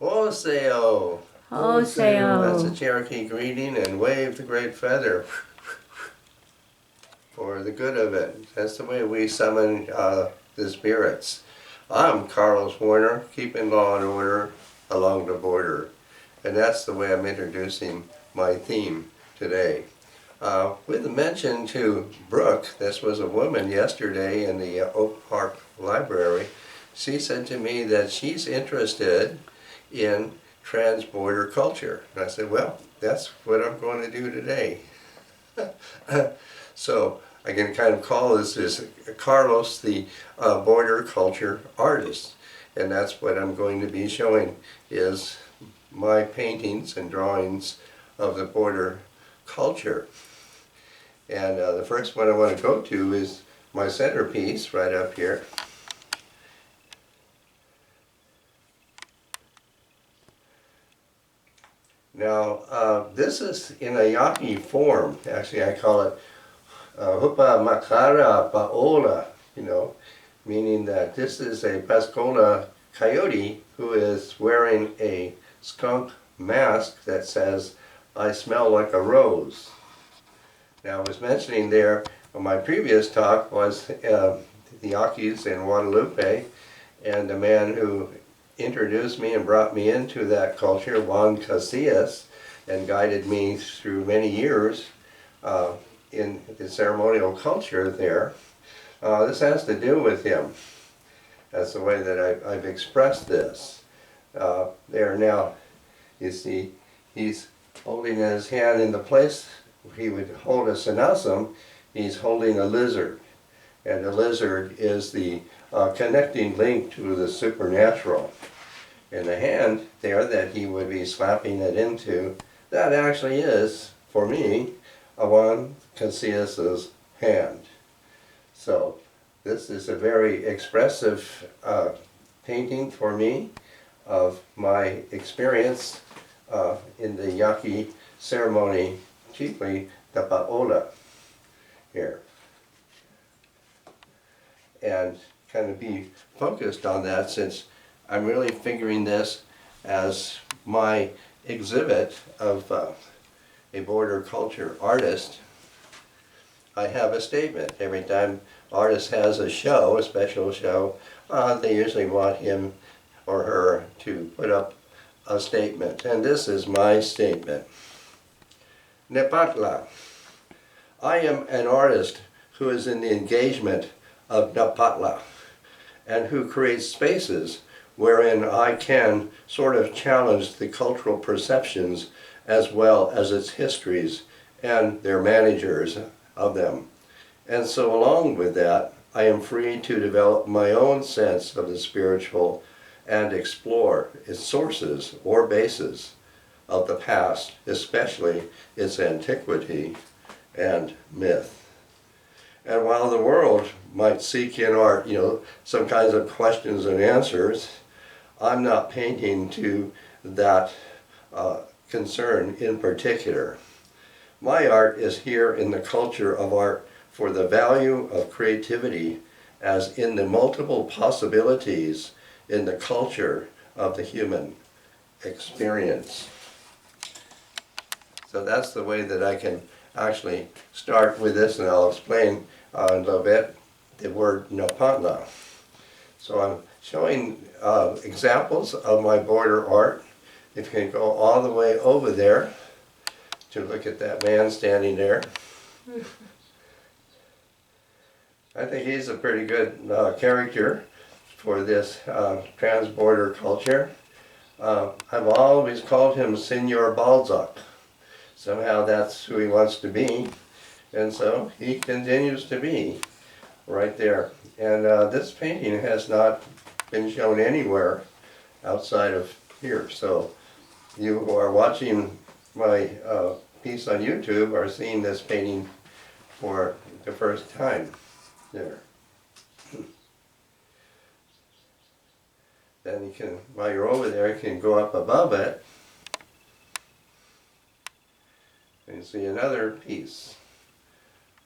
Oseo. That's a Cherokee greeting, and wave the great feather for the good of it. That's the way we summon the spirits. I'm Carlos Warner, keeping law and order along the border. And that's the way I'm introducing my theme today. With a mention to Brooke, this was a woman yesterday in the Oak Park Library. She said to me that she's interested in trans-border culture. And I said, well, that's what I'm going to do today. So I can kind of call this as Carlos the border culture artist. And that's what I'm going to be showing is my paintings and drawings of the border culture. And the first one I want to go to is my centerpiece right up here. Now, this is in a Yaqui form. Actually, I call it Hupa Makara Paola, meaning that this is a Pascola coyote who is wearing a skunk mask that says, "I smell like a rose." Now, I was mentioning there, my previous talk was the Yaquis in Guadalupe, and the man who introduced me and brought me into that culture, Juan Casillas, and guided me through many years in the ceremonial culture there. This has to do with him. That's the way that I've expressed this. There now, you see, he's holding in his hand in the place he would hold a sanasam, he's holding a lizard. And the lizard is the connecting link to the supernatural. And the hand there that he would be slapping it into, that actually is, for me, Juan Casillas' hand. So this is a very expressive painting for me of my experience in the Yaqui ceremony, chiefly the Paola here. And kind of be focused on that since I'm really figuring this as my exhibit of a border culture artist. I have a statement. Every time artist has a show, a special show, they usually want him or her to put up a statement. And this is my statement. Nepatla. I am an artist who is in the engagement of Nepatla and who creates spaces wherein I can sort of challenge the cultural perceptions as well as its histories and their managers of them. And so along with that, I am free to develop my own sense of the spiritual and explore its sources or bases of the past, especially its antiquity and myth. And while the world might seek in art, some kinds of questions and answers, I'm not painting to that concern in particular. My art is here in the culture of art for the value of creativity as in the multiple possibilities in the culture of the human experience. So that's the way that I can actually start with this, and I'll explain in a little bit the word Nepatla. So I'm showing examples of my border art. If you can go all the way over there to look at that man standing there. I think he's a pretty good character for this trans-border culture. I've always called him Senor Balzac. Somehow that's who he wants to be, and so he continues to be right there. And this painting has not been shown anywhere outside of here. So you who are watching my piece on YouTube are seeing this painting for the first time there. Then you can, while you're over there, you can go up above it and see another piece.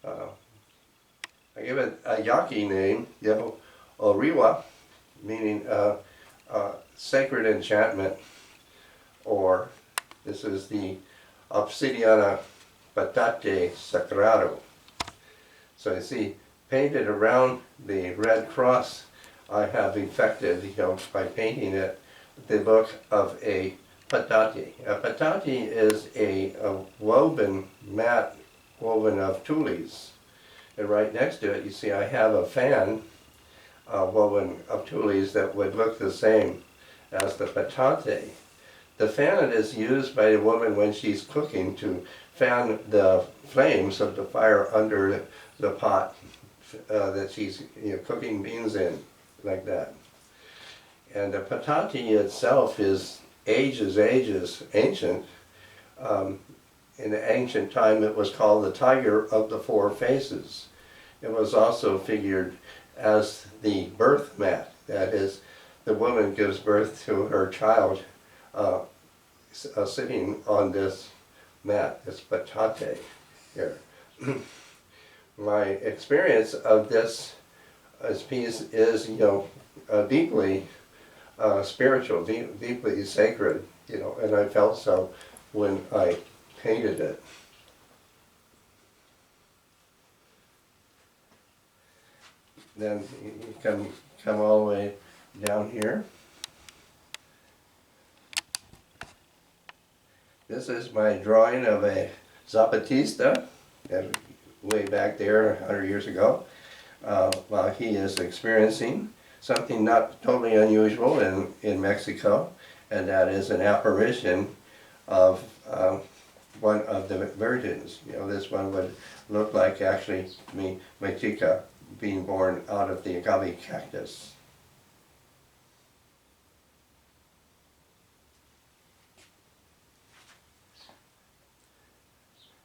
I give it a Yaqui name, Oriwa, meaning sacred enchantment. or this is the Obsidiana Patate Sagrado. So you see, painted around the red cross, I have effected, by painting it, the look of a patate. A patate is a woven mat woven of tules. And right next to it, you see I have a fan woven of tules that would look the same as the patate. The fan is used by the woman when she's cooking to fan the flames of the fire under the pot that she's cooking beans in, like that. And the patate itself is ages ancient. In the ancient time it was called the tiger of the four faces. It was also figured as the birth mat. That is, the woman gives birth to her child sitting on this mat, this patate here. My experience of this piece is, deeply spiritual, deeply sacred, and I felt so when I painted it. Then you can come all the way down here. This is my drawing of a Zapatista, way back there 100 years ago, while he is experiencing something not totally unusual in Mexico, and that is an apparition of one of the virgins. This one would look like actually my chica being born out of the agave cactus.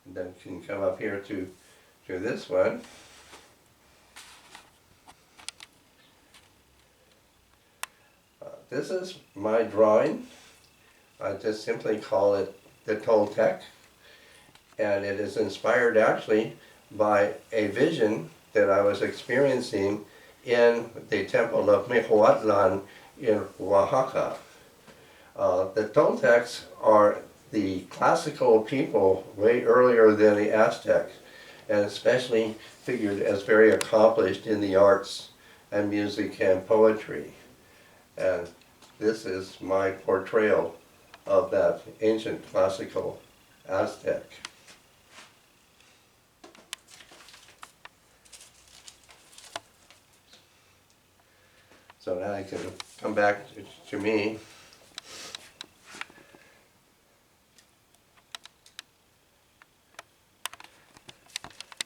And then you can come up here to this one. This is my drawing. I just simply call it the Toltec, and it is inspired actually by a vision that I was experiencing in the temple of Michoacán in Oaxaca. The Toltecs are the classical people way earlier than the Aztecs, and especially figured as very accomplished in the arts and music and poetry. And this is my portrayal of that ancient classical Aztec. So now I can come back to me.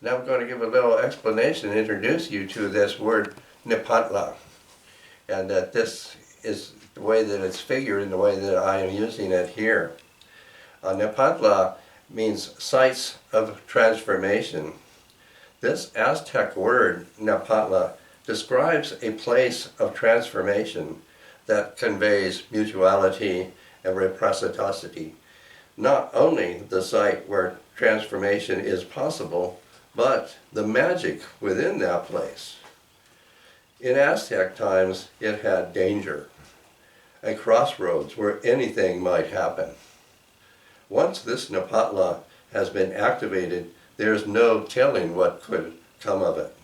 Now I'm going to give a little explanation, introduce you to this word Nepantla, and that this is the way that it's figured and the way that I am using it here. Nepantla means sites of transformation. This Aztec word, Nepantla, describes a place of transformation that conveys mutuality and reciprocity. Not only the site where transformation is possible, but the magic within that place. In Aztec times, it had danger, a crossroads where anything might happen. Once this Nepantla has been activated, there's no telling what could come of it.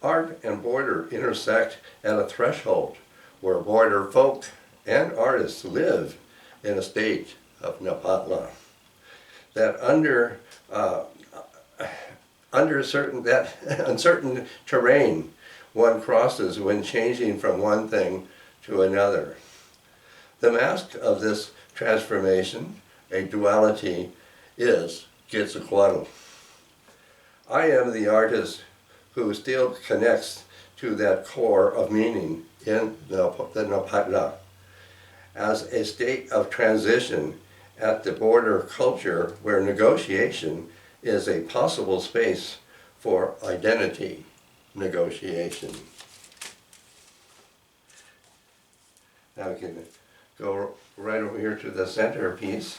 Art and border intersect at a threshold where border folk and artists live in a state of Nepantla. That under uncertain terrain one crosses when changing from one thing to another. The mask of this transformation, a duality, is Quetzalcoatl. I am the artist who still connects to that core of meaning in the Nepantla as a state of transition at the border culture where negotiation is a possible space for identity negotiation. Now we can go right over here to the centerpiece.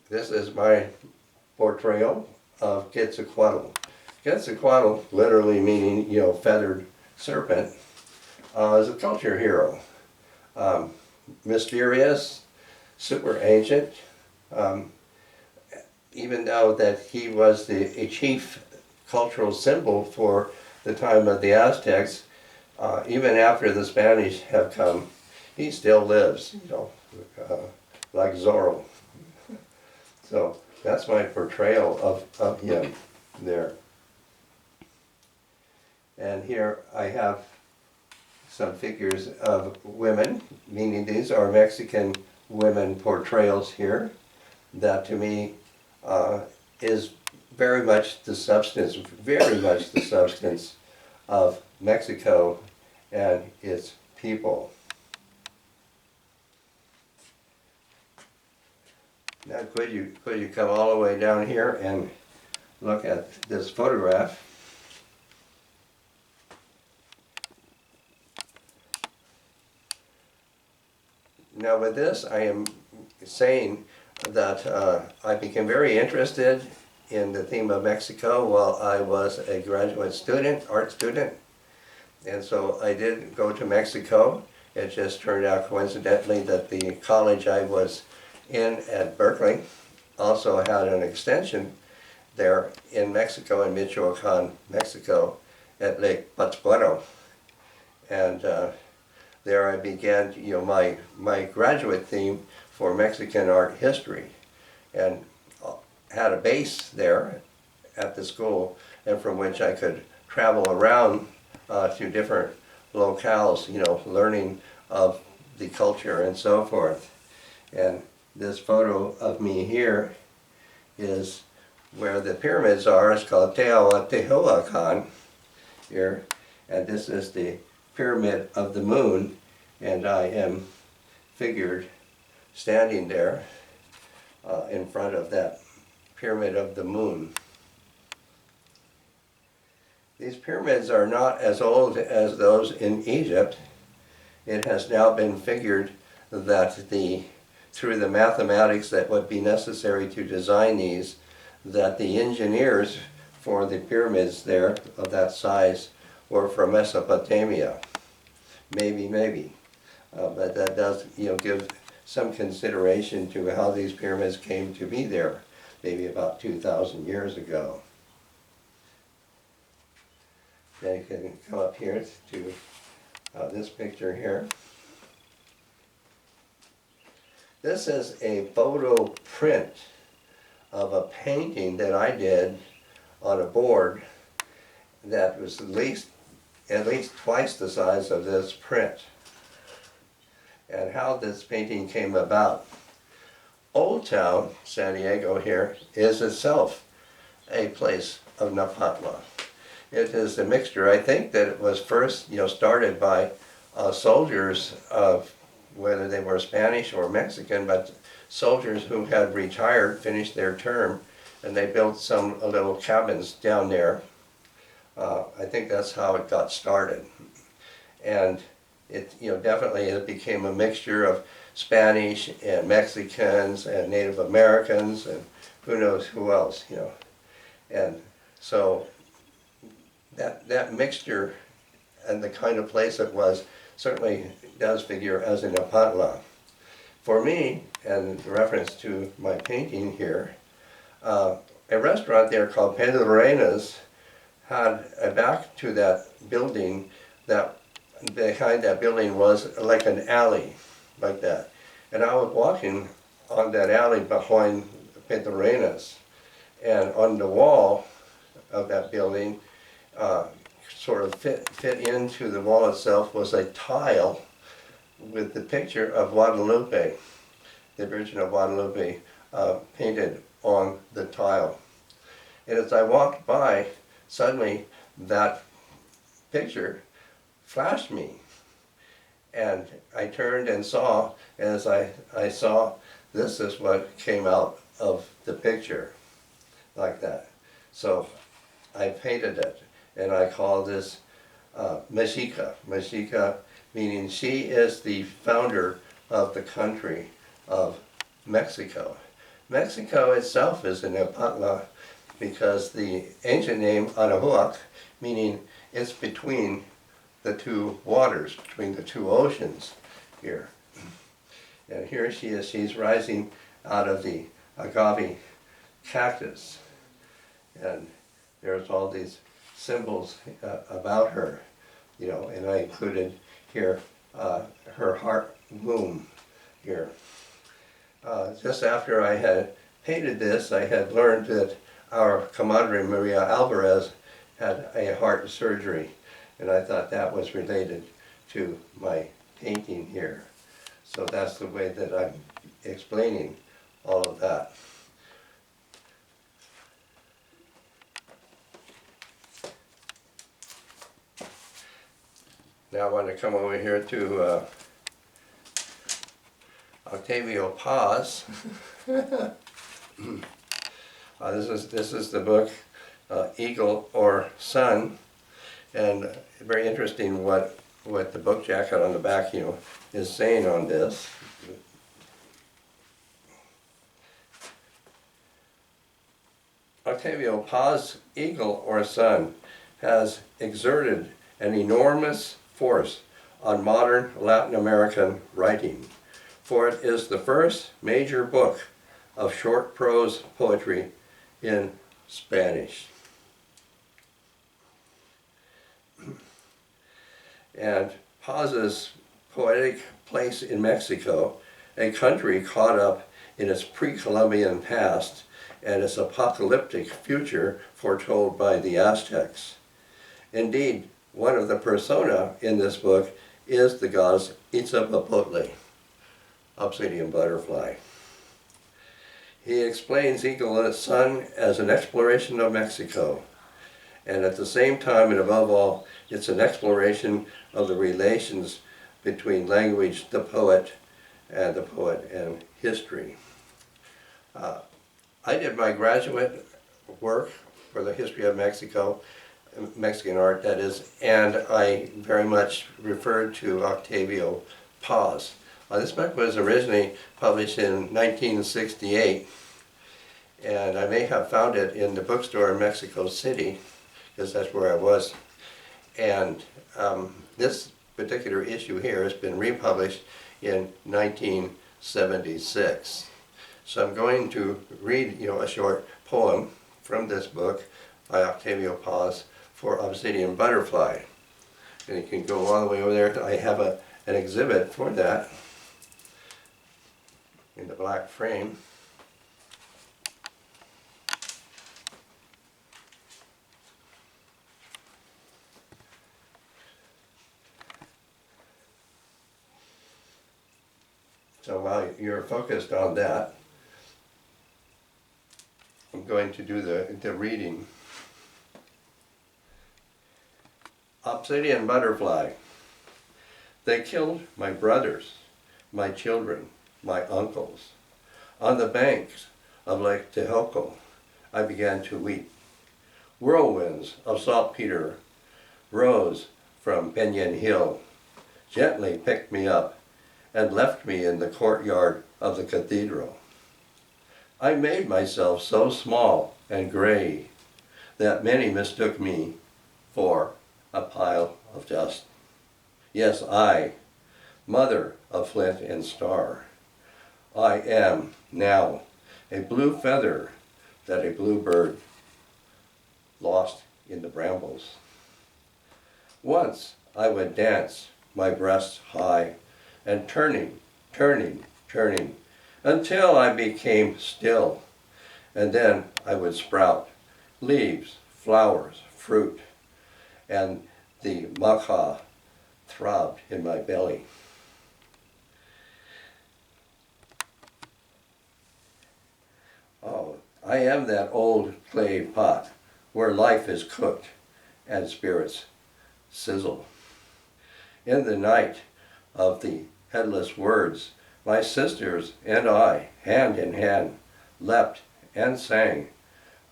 This is my portrayal of Quetzalcoatl. Quetzalcoatl, literally meaning, feathered serpent, is a culture hero. Um, Mysterious, super ancient, um, even though that he was a chief cultural symbol for the time of the Aztecs, even after the Spanish have come, he still lives, you know, like Zorro. So that's my portrayal of him there. And here I have some figures of women, meaning these are Mexican women portrayals here. That to me is very much the substance of Mexico and its people. Now could you come all the way down here and look at this photograph. Now with this I am saying that I became very interested in the theme of Mexico while I was a graduate student, art student. And so I did go to Mexico. It just turned out coincidentally that the college I was in at Berkeley also had an extension there in Mexico, in Michoacan, Mexico, at Lake Pátzcuaro. And there I began, you know, my graduate theme for Mexican art history, and had a base there at the school, and from which I could travel around to different locales, you know, learning of the culture and so forth. And this photo of me here is where the pyramids are. It's called Teotihuacan here, and this is the Pyramid of the Moon, and I am figured standing there in front of that Pyramid of the Moon. These pyramids are not as old as those in Egypt. It has now been figured that through the mathematics that would be necessary to design these, that the engineers for the pyramids there of that size were from Mesopotamia. Maybe. But that does, you know, give some consideration to how these pyramids came to be there, maybe about 2,000 years ago. Then you can come up here to this picture here. This is a photo print of a painting that I did on a board that was at least twice the size of this print. And how this painting came about. Old Town, San Diego here, is itself a place of Napatla. It is a mixture. I think that it was first, you know, started by soldiers of, whether they were Spanish or Mexican, but soldiers who had retired, finished their term, and they built some little cabins down there. I think that's how it got started. And it, you know, definitely it became a mixture of Spanish and Mexicans and Native Americans and who knows who else, you know. And so that mixture and the kind of place it was certainly does figure as in Napatla. For me, and in reference to my painting here, a restaurant there called Pedro Reina's had a back to that building that behind that building was like an alley, like that. And I was walking on that alley behind Pedro Reina's, and on the wall of that building, sort of fit into the wall itself, was a tile with the picture of Guadalupe, the Virgin of Guadalupe, painted on the tile. And as I walked by, suddenly that picture flashed me, and I turned and saw, as I saw, this is what came out of the picture, like that. So I painted it, and I call this Mexica. Mexica meaning she is the founder of the country of Mexico. Mexico itself is in Napatla because the ancient name Anahuac, meaning it's between the two waters, between the two oceans here. And here she is, she's rising out of the agave cactus. And there's all these symbols about her, you know, and I included here her heart womb here. Just after I had painted this, I had learned that our comadre Maria Alvarez had a heart surgery, and I thought that was related to my painting here. So that's the way that I'm explaining all of that. Now I want to come over here to Octavio Paz. This is the book Eagle or Sun, and very interesting what the book jacket on the back, you know, is saying on this. Octavio Paz, Eagle or Sun, has exerted an enormous force on modern Latin American writing, for it is the first major book of short prose poetry in Spanish. And Paz's poetic place in Mexico, a country caught up in its pre-Columbian past and its apocalyptic future foretold by the Aztecs. Indeed, one of the persona in this book is the goddess Itzapopotli, obsidian butterfly. He explains Eagle and Sun as an exploration of Mexico, and at the same time and above all, it's an exploration of the relations between language, the poet and history. I did my graduate work for the history of Mexico, Mexican art that is, and I very much referred to Octavio Paz. This book was originally published in 1968, and I may have found it in the bookstore in Mexico City, because that's where I was. And this particular issue here has been republished in 1976. So I'm going to read, you know, a short poem from this book by Octavio Paz for Obsidian Butterfly. And you can go all the way over there. I have an exhibit for that in the black frame. So while you're focused on that, I'm going to do the reading. Obsidian Butterfly. They killed my brothers, my children, my uncles. On the banks of Lake Tejoco, I began to weep. Whirlwinds of saltpeter rose from Peñon Hill, gently picked me up, and left me in the courtyard of the cathedral. I made myself so small and gray that many mistook me for a pile of dust. Yes, I, mother of flint and star, I am now a blue feather that a bluebird lost in the brambles. Once I would dance my breasts high and turning, until I became still, and then I would sprout leaves, flowers, fruit, and the maca throbbed in my belly. Oh, I am that old clay pot where life is cooked and spirits sizzle. In the night of the headless words, my sisters and I, hand in hand, leapt and sang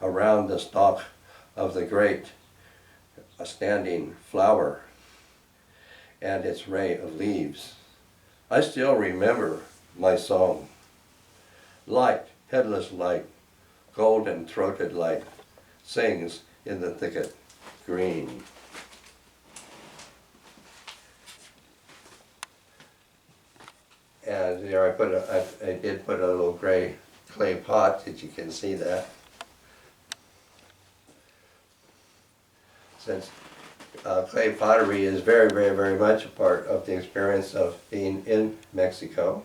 around the stalk of the great standing flower and its ray of leaves. I still remember my song. Light, headless light, golden-throated light, sings in the thicket green. there I did put a little gray clay pot that you can see that. Since clay pottery is very, very, very much a part of the experience of being in Mexico.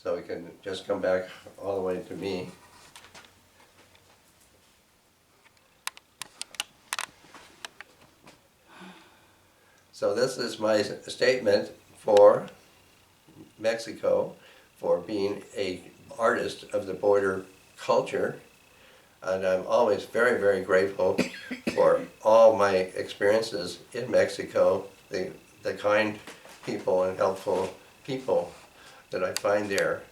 So we can just come back all the way to me. So this is my statement for Mexico, for being an artist of the border culture. And I'm always very, very grateful for all my experiences in Mexico, the kind people and helpful people that I find there.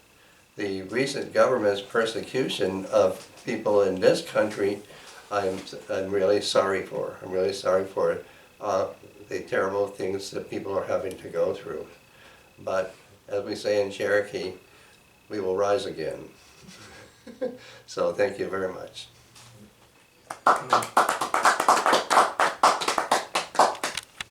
The recent government's persecution of people in this country, I'm really sorry for. I'm really sorry for the terrible things that people are having to go through. But as we say in Cherokee, we will rise again. So thank you very much.